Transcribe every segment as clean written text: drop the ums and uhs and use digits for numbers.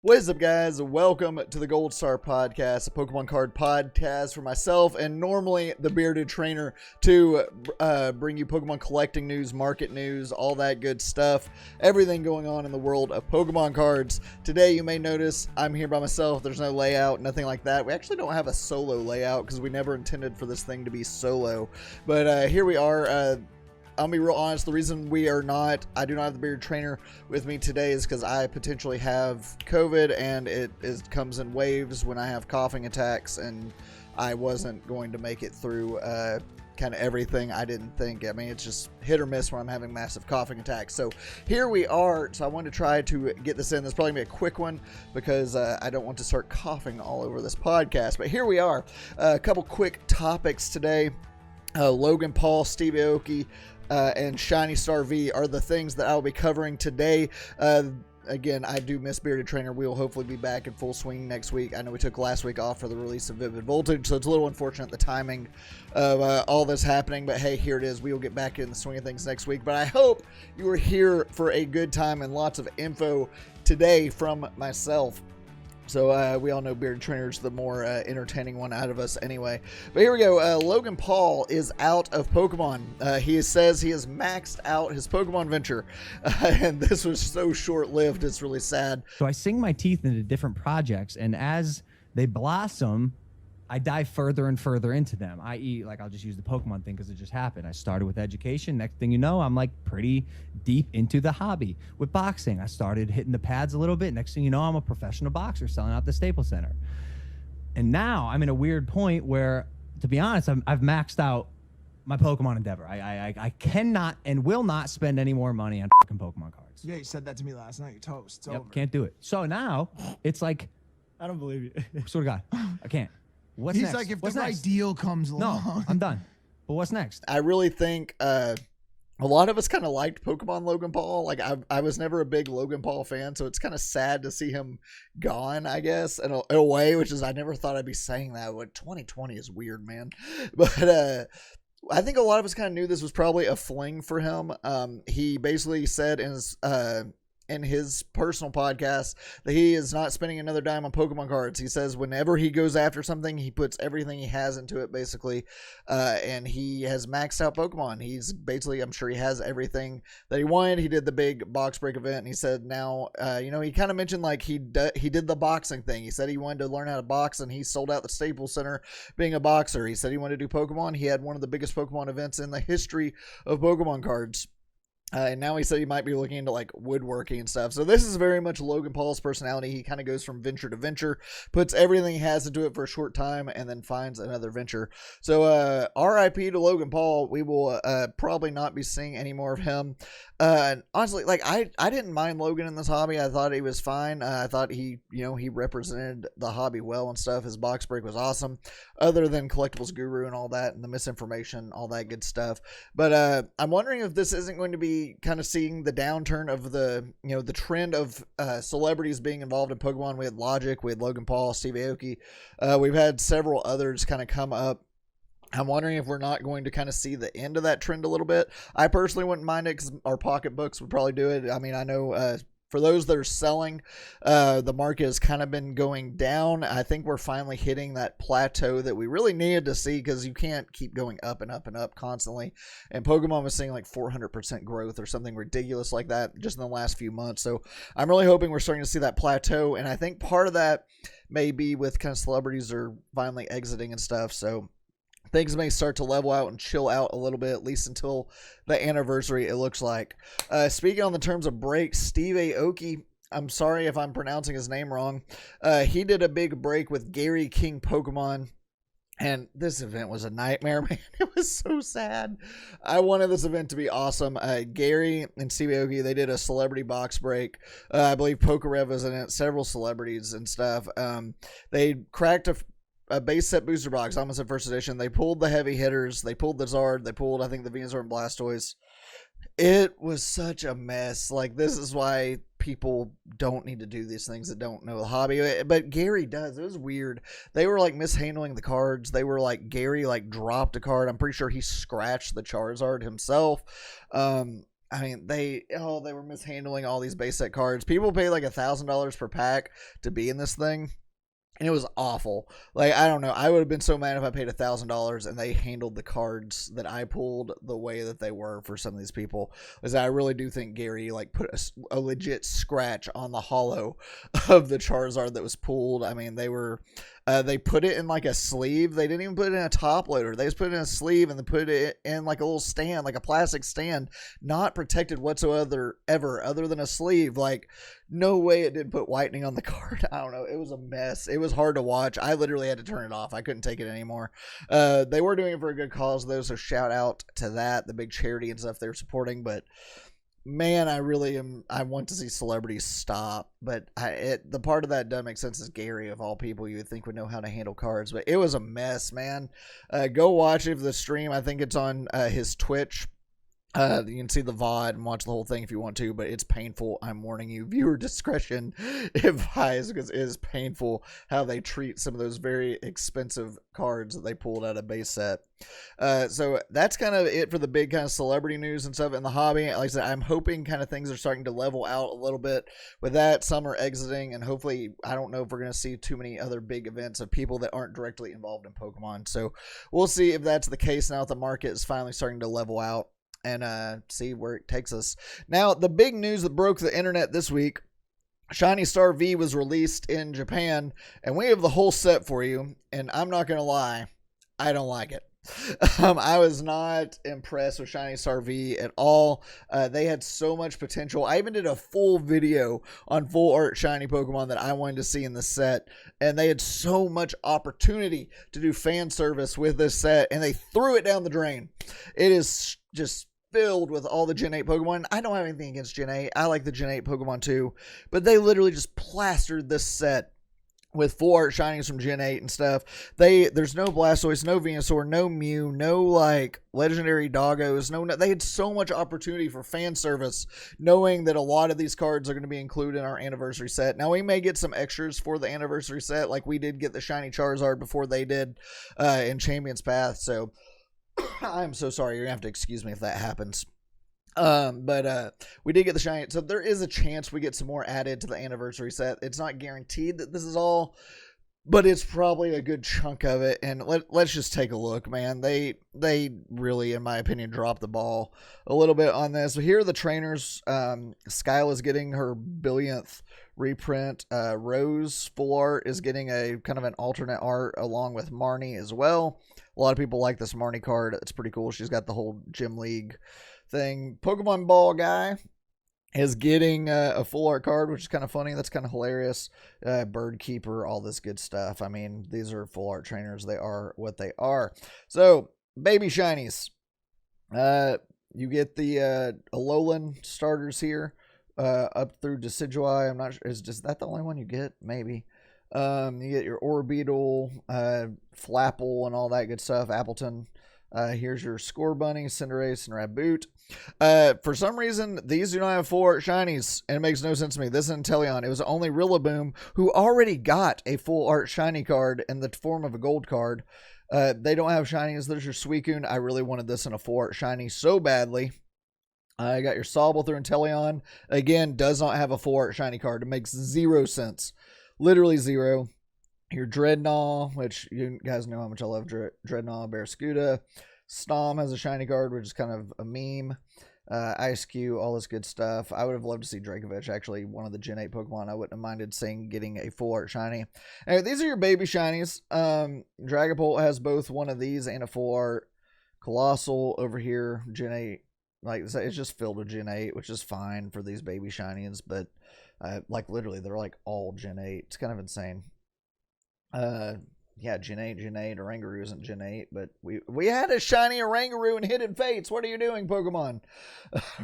What is up, guys? Welcome to the Gold Star Podcast, a Pokemon card podcast for myself and normally the Bearded Trainer to bring you Pokemon collecting news, market news, all that good stuff, everything going on in the world of Pokemon cards. Today, you may notice I'm here by myself. There's no layout, nothing like that. We actually don't have a solo layout because we never intended for this thing to be solo. But here we are. I'll be real honest, the reason I do not have the Bearded Trainer with me today is because I potentially have COVID and it comes in waves when I have coughing attacks, and I wasn't going to make it through kind of everything. I didn't think. I mean, it's just hit or miss when I'm having massive coughing attacks. So here we are. So I wanted to try to get this in. This is probably going to be a quick one because I don't want to start coughing all over this podcast. But here we are. A couple quick topics today. Logan Paul, Aoki, and Shiny Star V are the things that I'll be covering today. Again, I do miss Bearded Trainer. We will hopefully be back in full swing next week. I know we took last week off for the release of Vivid Voltage, so it's a little unfortunate the timing of all this happening. But hey, here it is. We will get back in the swing of things next week. But I hope you are here for a good time and lots of info today from myself. So we all know Bearded Trainer's the more entertaining one out of us anyway. But here we go. Logan Paul is out of Pokemon. He says he has maxed out his Pokemon venture. And this was so short-lived, it's really sad. So I sink my teeth into different projects, and as they blossom, I dive further and further into them, i.e., like I'll just use the Pokemon thing because it just happened. I started with education. Next thing you know, I'm like pretty deep into the hobby. With boxing, I started hitting the pads a little bit. Next thing you know, I'm a professional boxer selling out the Staples Center. And now I'm in a weird point where, to be honest, I've maxed out my Pokemon endeavor. I cannot and will not spend any more money on fucking Pokemon cards. Yeah, you said that to me last night. You're toast. It's over. Can't do it. So now it's like, I don't believe you. swear to God, I can't. What's He's next? like, if What's the right next? deal comes along. No, I'm done. But what's next? I really think a lot of us kind of liked Pokemon Logan Paul. Like I was never a big Logan Paul fan, so it's kind of sad to see him gone, I guess, in a way, which is I never thought I'd be saying that. But 2020 is weird, man. But I think a lot of us kind of knew this was probably a fling for him. He basically said in his personal podcast that he is not spending another dime on Pokemon cards. He says whenever he goes after something, he puts everything he has into it, basically, and he has maxed out Pokemon. He's basically, I'm sure he has everything that he wanted. He did the big box break event, and he said now, he kind of mentioned like he did the boxing thing. He said he wanted to learn how to box, and he sold out the Staples Center being a boxer. He said he wanted to do Pokemon. He had one of the biggest Pokemon events in the history of Pokemon cards. And now he said he might be looking into like woodworking and stuff. So this is very much Logan Paul's personality. He kind of goes from venture to venture, puts everything he has into it for a short time, and then finds another venture. So RIP to Logan Paul. We will probably not be seeing any more of him. Honestly, like I didn't mind Logan in this hobby. I thought he was fine. I thought he represented the hobby well and stuff. His box break was awesome, other than Collectibles Guru and all that, and the misinformation, all that good stuff. But I'm wondering if this isn't going to be kind of seeing the downturn of the trend of celebrities being involved in Pokemon. We had Logic, we had Logan Paul, Aoki. We've had several others kind of come up. I'm wondering if we're not going to kind of see the end of that trend a little bit. I personally wouldn't mind it because our pocketbooks would probably do it. I mean, I know for those that are selling, the market has kind of been going down. I think we're finally hitting that plateau that we really needed to see because you can't keep going up and up and up constantly. And Pokemon was seeing like 400% growth or something ridiculous like that just in the last few months. So I'm really hoping we're starting to see that plateau. And I think part of that may be with kind of celebrities are finally exiting and stuff. So things may start to level out and chill out a little bit, at least until the anniversary, it looks like. Speaking on the terms of breaks, Aoki, I'm sorry if I'm pronouncing his name wrong. He did a big break with Gary King Pokemon, and this event was a nightmare, man. It was so sad. I wanted this event to be awesome. Gary and Aoki, they did a celebrity box break. I believe Pokerev was in it, several celebrities and stuff. They cracked a base set booster box, almost at first edition. They pulled the heavy hitters. They pulled the Zard. They pulled, I think, the Venusaur and Blastoise. It was such a mess. Like, this is why people don't need to do these things that don't know the hobby. But Gary does. It was weird. They were, like, mishandling the cards. They were, like, Gary, like, dropped a card. I'm pretty sure he scratched the Charizard himself. I mean, they were mishandling all these base set cards. People pay like $1,000 per pack to be in this thing. And it was awful. Like, I don't know. I would have been so mad if I paid $1,000 and they handled the cards that I pulled the way that they were for some of these people. Because I really do think Gary like put a legit scratch on the hollow of the Charizard that was pulled. I mean, they put it in like a sleeve. They didn't even put it in a top loader. They just put it in a sleeve and then put it in like a little stand, like a plastic stand, not protected whatsoever, other than a sleeve. Like, no way it didn't put whitening on the card. I don't know. It was a mess. It was hard to watch. I literally had to turn it off. I couldn't take it anymore. They were doing it for a good cause, though, so shout out to that, the big charity and stuff they're supporting. But man, I want to see celebrities stop. But the part of that doesn't make sense is Gary, of all people, you would think would know how to handle cards. But it was a mess, man. Go watch it for the stream. I think it's on his Twitch. You can see the VOD and watch the whole thing if you want to, but it's painful. I'm warning you, viewer discretion advised, because it is painful how they treat some of those very expensive cards that they pulled out of base set. So that's kind of it for the big kind of celebrity news and stuff in the hobby. Like I said, I'm hoping kind of things are starting to level out a little bit with that. Some are exiting, and hopefully, I don't know if we're going to see too many other big events of people that aren't directly involved in Pokemon. So we'll see if that's the case now that the market is finally starting to level out, and see where it takes us. Now, the big news that broke the internet this week, Shiny Star V was released in Japan, and we have the whole set for you, and I'm not going to lie, I don't like it. I was not impressed with Shiny Star V at all. They had so much potential. I even did a full video on full art shiny Pokemon that I wanted to see in the set, and they had so much opportunity to do fan service with this set, and they threw it down the drain. It is just filled with all the Gen 8 Pokemon. I don't have anything against Gen 8. I like the Gen 8 Pokemon too, but they literally just plastered this set with full art shinies from Gen 8 and stuff. There's no Blastoise, no Venusaur, no Mew, no like legendary doggos, no, they had so much opportunity for fan service, knowing that a lot of these cards are going to be included in our anniversary set. Now, we may get some extras for the anniversary set, like we did get the Shiny Charizard before they did in Champion's Path, so I'm so sorry. You're going to have to excuse me if that happens. But we did get the shiny, so there is a chance we get some more added to the anniversary set. It's not guaranteed that this is all, but it's probably a good chunk of it. And let's just take a look, man. They really, in my opinion, dropped the ball a little bit on this. So here are the trainers. Skyle is getting her billionth reprint. Rose full art is getting a kind of an alternate art along with Marnie as well. A lot of people like this Marnie card. It's pretty cool. She's got the whole Gym League thing. Pokemon Ball guy is getting a full art card, which is kind of funny. That's kind of hilarious. Bird Keeper, all this good stuff. I mean, these are full art trainers. They are what they are. So, baby shinies. You get the Alolan starters here up through Decidueye. I'm not sure. Is that the only one you get? Maybe. You get your Orbeetle, Flapple, and all that good stuff. Appleton. Here's your Scorbunny, Cinderace, and Raboot. For some reason, these do not have full art shinies, and it makes no sense to me. This is Inteleon. It was only Rillaboom, who already got a full art shiny card in the form of a gold card. They don't have shinies. There's your Suicune. I really wanted this in a full art shiny so badly. I got your Sobble through Inteleon. Again, does not have a full art shiny card. It makes zero sense. Literally zero. Your Dreadnought, which you guys know how much I love Dreadnought, Barraskewda. Snom has a shiny card, which is kind of a meme. Ice Cube, all this good stuff. I would have loved to see Dracovic, actually, one of the Gen 8 Pokemon. I wouldn't have minded seeing getting a full art shiny. Anyway, these are your baby shinies. Dragapult has both one of these and a full art. Colossal over here, Gen 8. Like, it's just filled with Gen 8, which is fine for these baby shinies, but like literally they're like all Gen 8. It's kind of insane. Yeah, Gen 8, Oranguru isn't Gen 8, but we had a shiny Oranguru in Hidden Fates. What are you doing, Pokemon?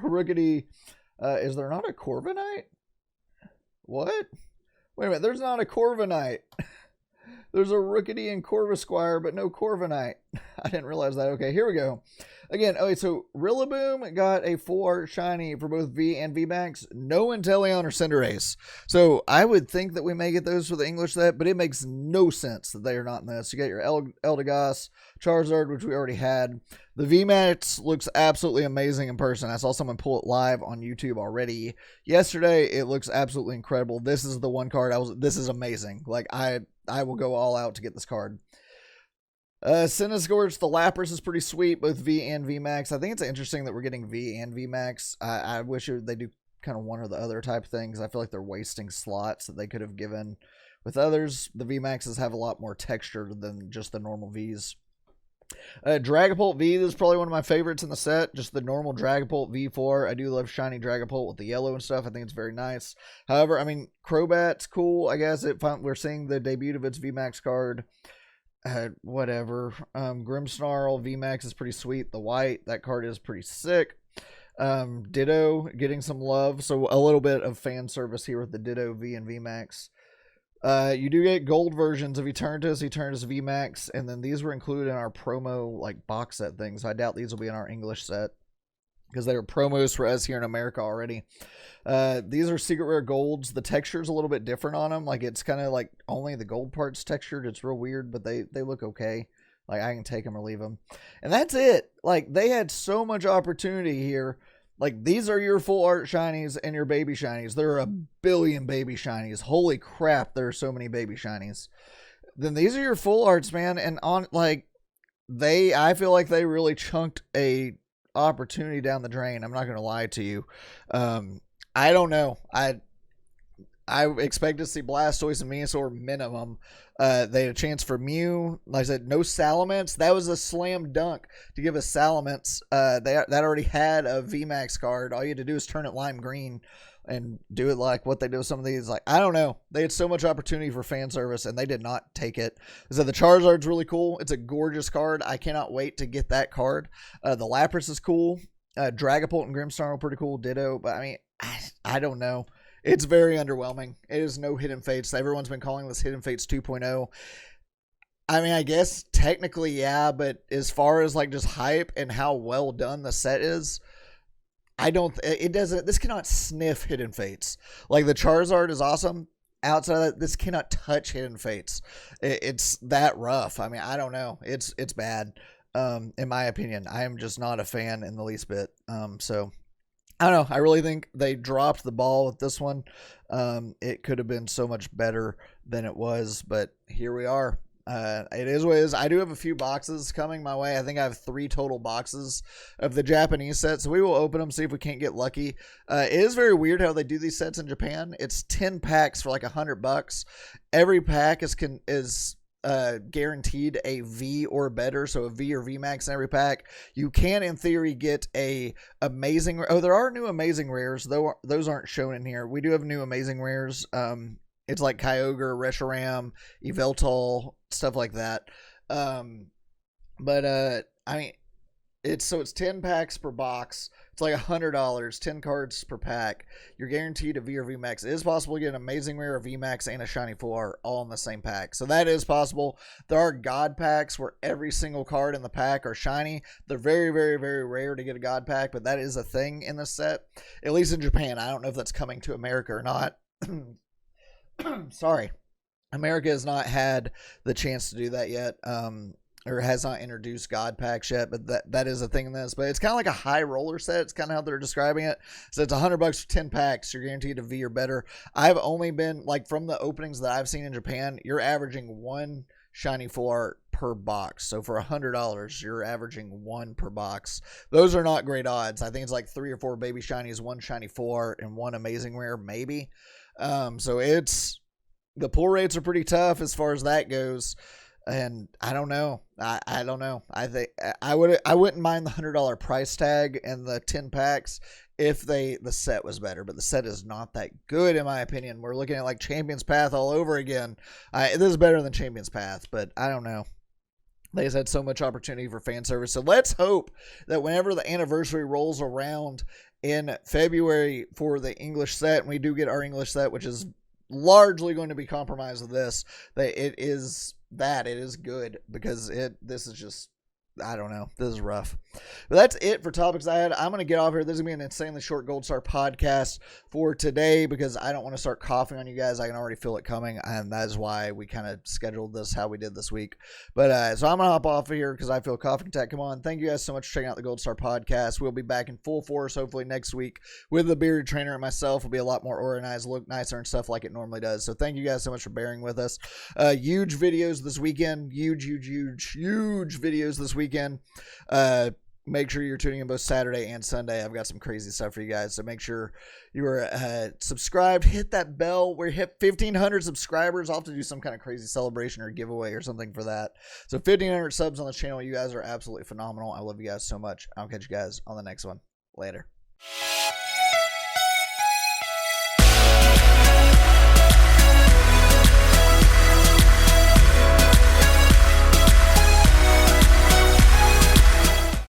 Rookity, is there not a Corviknight? What? Wait a minute, there's not a Corviknight. There's a Rookity and Corvisquire, but no Corviknight. I didn't realize that. Okay, here we go. Again, okay, so Rillaboom got a full art shiny for both V and VMAX. No Inteleon or Cinderace. So I would think that we may get those for the English set, but it makes no sense that they are not in this. You got your Eldegoss, Charizard, which we already had. The VMAX looks absolutely amazing in person. I saw someone pull it live on YouTube already yesterday. It looks absolutely incredible. This is the one card this is amazing. Like I will go all out to get this card. Cinescorch, the Lapras is pretty sweet, both V and VMAX. I think it's interesting that we're getting V and VMAX. I wish they do kind of one or the other type things. I feel like they're wasting slots that they could have given with others. The VMAXs have a lot more texture than just the normal Vs. Dragapult V is probably one of my favorites in the set. Just the normal Dragapult V4. I do love shiny Dragapult with the yellow and stuff. I think it's very nice. However, I mean, Crobat's cool. I guess we're seeing the debut of its VMAX card. Whatever. Grimmsnarl VMAX is pretty sweet. The white, that card is pretty sick. Ditto getting some love. So a little bit of fan service here with the Ditto V and VMAX. You do get gold versions of Eternatus VMAX, and then these were included in our promo like box set thing. So I doubt these will be in our English set because they were promos for us here in America already. These are secret rare golds. The texture is a little bit different on them. Like it's kind of like only the gold part's textured. It's real weird, but they look okay. Like I can take them or leave them. And that's it. Like they had so much opportunity here. Like these are your full art shinies and your baby shinies. There are a billion baby shinies. Holy crap, there are so many baby shinies. Then these are your full arts, man. And on like I feel like they really chunked a opportunity down the drain. I'm not gonna lie to you. I don't know. I expect to see Blastoise and Venusaur minimum. They had a chance for Mew. Like I said, no Salamence. That was a slam dunk to give us Salamence. That already had a VMAX card. All you had to do is turn it lime green and do it like what they do with some of these. Like, I don't know. They had so much opportunity for fan service, and they did not take it. So the Charizard's really cool. It's a gorgeous card. I cannot wait to get that card. The Lapras is cool. Dragapult and Grimmsnarl are pretty cool. Ditto. But, I mean, I don't know. It's very underwhelming. It is no Hidden Fates. Everyone's been calling this Hidden Fates 2.0. I mean, I guess technically, yeah, but as far as like just hype and how well done the set is, this cannot sniff Hidden Fates. Like the Charizard is awesome. Outside of that, this cannot touch Hidden Fates. It's that rough. I mean, I don't know. It's bad. In my opinion, I am just not a fan in the least bit. So I don't know. I really think they dropped the ball with this one. It could have been so much better than it was, but here we are. It is what it is. I do have a few boxes coming my way. I think I have 3 total boxes of the Japanese set, so we will open them, see if we can't get lucky. It is very weird how they do these sets in Japan. It's 10 packs for like $100. Every pack is guaranteed a V or better, so a V or VMAX in every pack. You can, in theory, get a amazing. Oh, there are new amazing rares, though those aren't shown in here. We do have new amazing rares. It's like Kyogre, Reshiram, Yveltal, stuff like that. But I mean, it's 10 packs per box. It's like $100, 10 cards per pack. You're guaranteed a V or VMAX. It is possible to get an amazing rare, a VMAX, and a shiny full art all in the same pack. So that is possible. There are God packs where every single card in the pack are shiny. They're very, very, very rare to get a God pack, but that is a thing in this set. At least in Japan. I don't know if that's coming to America or not. Sorry. America has not had the chance to do that yet. Or has not introduced God packs yet, but that is a thing in this. But it's kind of like a high roller set. It's kind of how they're describing it. So it's $100 for 10 packs. You're guaranteed a V or better. I've only been, like, from the openings that I've seen in Japan, you're averaging 1 shiny full art per box. So for $100, you're averaging 1 per box. Those are not great odds. I think it's like 3 or 4 baby shinies, 1 shiny full art, and 1 amazing rare, maybe. So the pull rates are pretty tough as far as that goes. And I don't know. I don't know. I think I wouldn't mind the $100 price tag and the 10 packs if the set was better, but the set is not that good in my opinion. We're looking at like Champion's Path all over again. This is better than Champion's Path, but I don't know. They just had so much opportunity for fan service. So let's hope that whenever the anniversary rolls around in February for the English set, and we do get our English set, which is largely going to be compromised with this, that it is good, because this is just I don't know. This is rough. But that's it for topics I had. I'm going to get off here. This is going to be an insanely short Gold Star podcast for today because I don't want to start coughing on you guys. I can already feel it coming, and that's why we kind of scheduled this how we did this week. But so I'm going to hop off of here because I feel coughing attack. Come on. Thank you guys so much for checking out the Gold Star podcast. We'll be back in full force hopefully next week with the bearded trainer and myself. Will be a lot more organized, look nicer and stuff like it normally does. So thank you guys so much for bearing with us. Huge videos this weekend. Huge videos this weekend. Make sure you're tuning in both Saturday and Sunday. I've got some crazy stuff for you guys, so make sure you are subscribed. Hit that bell. We're hit 1,500 subscribers. I'll have to do some kind of crazy celebration or giveaway or something for that. So 1,500 subs on the channel. You guys are absolutely phenomenal. I love you guys so much. I'll catch you guys on the next one. Later.